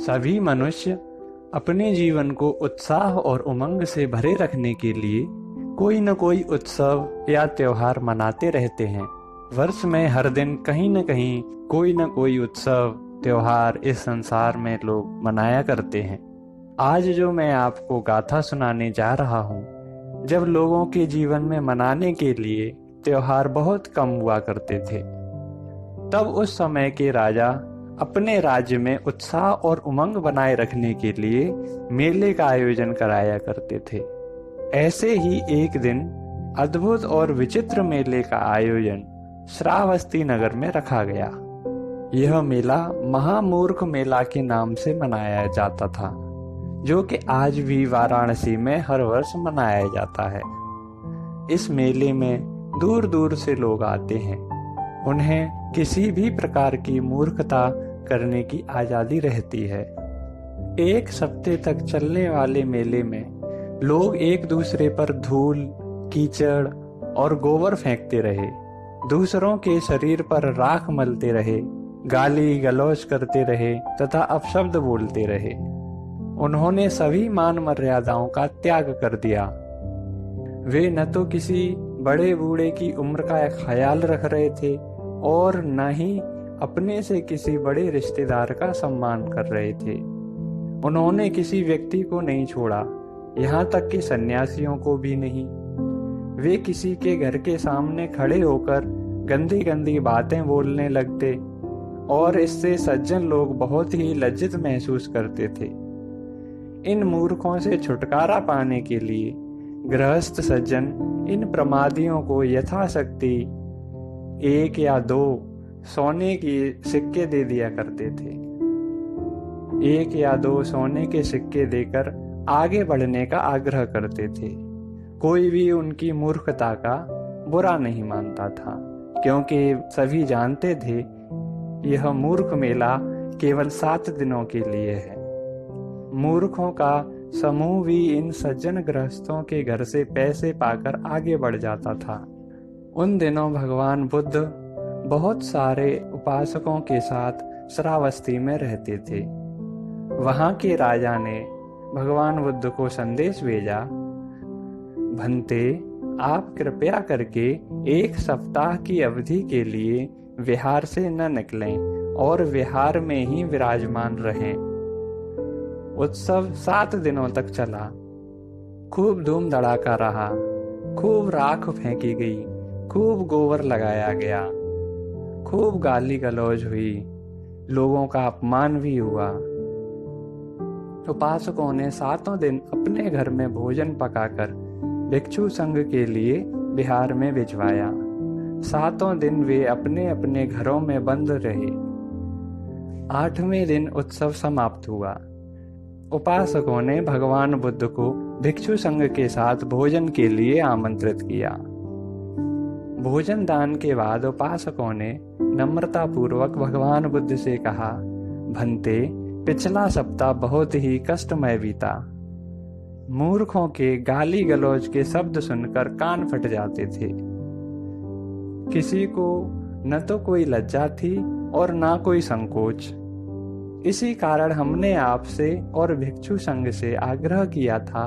सभी मनुष्य अपने जीवन को उत्साह और उमंग से भरे रखने के लिए कोई न कोई उत्सव या त्योहार मनाते रहते हैं। वर्ष में हर दिन कहीं न कहीं कोई न कोई उत्सव त्योहार इस संसार में लोग मनाया करते हैं। आज जो मैं आपको गाथा सुनाने जा रहा हूँ, जब लोगों के जीवन में मनाने के लिए त्योहार बहुत कम हुआ करते थे, तब उस समय के राजा अपने राज्य में उत्साह और उमंग बनाए रखने के लिए मेले का आयोजन कराया करते थे। ऐसे ही एक दिन अद्भुत और विचित्र मेले का आयोजन श्रावस्ती नगर में रखा गया। यह मेला महामूर्ख मेला के नाम से मनाया जाता था, जो कि आज भी वाराणसी में हर वर्ष मनाया जाता है। इस मेले में दूर दूर से लोग आते हैं। उन्हें किसी भी प्रकार की मूर्खता करने की आज़ादी रहती है। एक सप्ताह तक चलने वाले मेले में लोग एक दूसरे पर धूल, कीचड़ और गोबर फेंकते रहे, दूसरों के शरीर पर राख मलते रहे, गाली गलौज करते रहे तथा अपशब्द बोलते रहे। उन्होंने सभी मान मर्यादाओं का त्याग कर दिया। वे न तो किसी बड़े बूढ़े की उम्र का ख्याल रख रहे थे और न ही अपने से किसी बड़े रिश्तेदार का सम्मान कर रहे थे। उन्होंने किसी व्यक्ति को नहीं छोड़ा, यहाँ तक कि सन्यासियों को भी नहीं। वे किसी के घर के सामने खड़े होकर गंदी गंदी बातें बोलने लगते और इससे सज्जन लोग बहुत ही लज्जित महसूस करते थे। इन मूर्खों से छुटकारा पाने के लिए गृहस्थ सज्जन इन प्रमादियों को यथाशक्ति 1 या 2 सोने के सिक्के दे दिया करते थे। 1 या 2 सोने के सिक्के देकर आगे बढ़ने का आग्रह करते थे। कोई भी उनकी मूर्खता का बुरा नहीं मानता था, क्योंकि सभी जानते थे यह मूर्ख मेला केवल 7 दिनों के लिए है। मूर्खों का समूह भी इन सज्जन गृहस्थों के घर से पैसे पाकर आगे बढ़ जाता था। उन दिनों भगवान बुद्ध बहुत सारे उपासकों के साथ श्रावस्ती में रहते थे। वहां के राजा ने भगवान बुद्ध को संदेश भेजा, भंते, आप कृपया करके 1 सप्ताह की अवधि के लिए विहार से न निकलें और विहार में ही विराजमान रहें। उत्सव 7 दिनों तक चला। खूब धूम धड़ाका रहा, खूब राख फेंकी गई, खूब गोबर लगाया गया, खूब गाली गलौज हुई, लोगों का अपमान भी हुआ। उपासकों ने 7 दिन अपने घर में भोजन पकाकर भिक्षु संघ के लिए बिहार में भिजवाया। 7 दिन वे अपने अपने घरों में बंद रहे। 8वें दिन उत्सव समाप्त हुआ। उपासकों ने भगवान बुद्ध को भिक्षु संघ के साथ भोजन के लिए आमंत्रित किया। भोजन दान के बाद उपासकों ने नम्रता पूर्वक भगवान बुद्ध से कहा, भंते, पिछला सप्ताह बहुत ही कष्टमय बीता। मूर्खों के गाली गलौज के शब्द सुनकर कान फट जाते थे। किसी को न तो कोई लज्जा थी और ना कोई संकोच। इसी कारण हमने आपसे और भिक्षु संघ से आग्रह किया था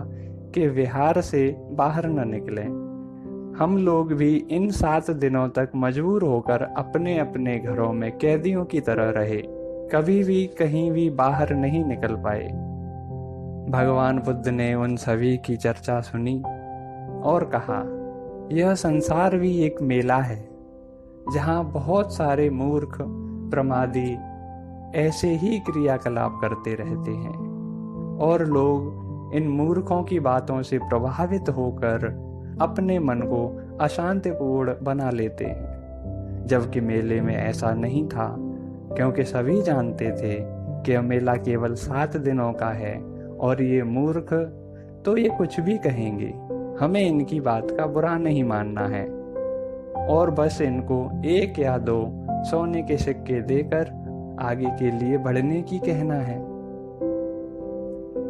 कि विहार से बाहर न निकलें। हम लोग भी इन 7 दिनों तक मजबूर होकर अपने अपने घरों में कैदियों की तरह रहे, कभी भी कहीं भी बाहर नहीं निकल पाए। भगवान बुद्ध ने उन सभी की चर्चा सुनी और कहा, यह संसार भी एक मेला है, जहाँ बहुत सारे मूर्ख प्रमादी ऐसे ही क्रियाकलाप करते रहते हैं और लोग इन मूर्खों की बातों से प्रभावित होकर अपने मन को अशांतिपूर्ण बना लेते हैं। जबकि मेले में ऐसा नहीं था, क्योंकि सभी जानते थे कि यह मेला केवल 7 दिनों का है और ये मूर्ख तो ये कुछ भी कहेंगे, हमें इनकी बात का बुरा नहीं मानना है और बस इनको 1 या 2 सोने के सिक्के देकर आगे के लिए बढ़ने की कहना है।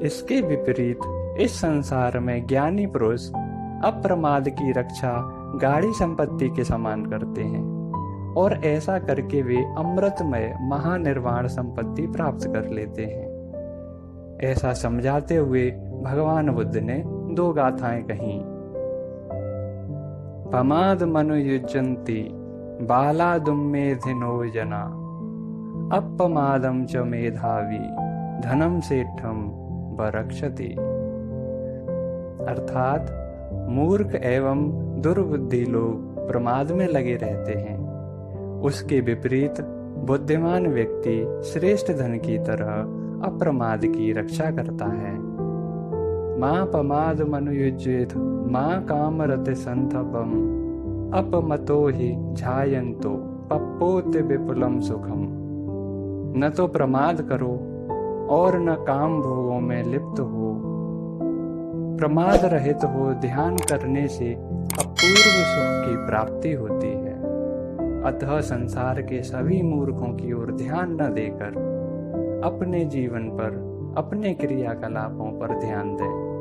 इसके विपरीत इस संसार में ज्ञानी पुरुष अप्रमाद की रक्षा गाढ़ी संपत्ति के समान करते हैं और ऐसा करके वे अमृतमय महानिर्वाण संपत्ति प्राप्त कर लेते हैं। ऐसा समझाते हुए भगवान बुद्ध ने 2 गाथाएं कहीं। पमाद मनु युज्यन्ति बालादुम मेधिनो जना, अपमादम च मेधावी धनम सेठम बरक्षति। अर्थात मूर्ख एवं दुर्बुद्धि लोग प्रमाद में लगे रहते हैं, उसके विपरीत बुद्धिमान व्यक्ति श्रेष्ठ धन की तरह अप्रमाद की रक्षा करता है। माँ पमाद मनुयुज्येत माँ कामरत संथपम, अपमतो ही झायंतो पप्पोत विपुलम सुखम। न तो प्रमाद करो और न काम भोगों में लिप्त हो। प्रमाद रहित हो ध्यान करने से अपूर्व सुख की प्राप्ति होती है। अतः संसार के सभी मूर्खों की ओर ध्यान न देकर अपने जीवन पर, अपने क्रियाकलापों पर ध्यान दें।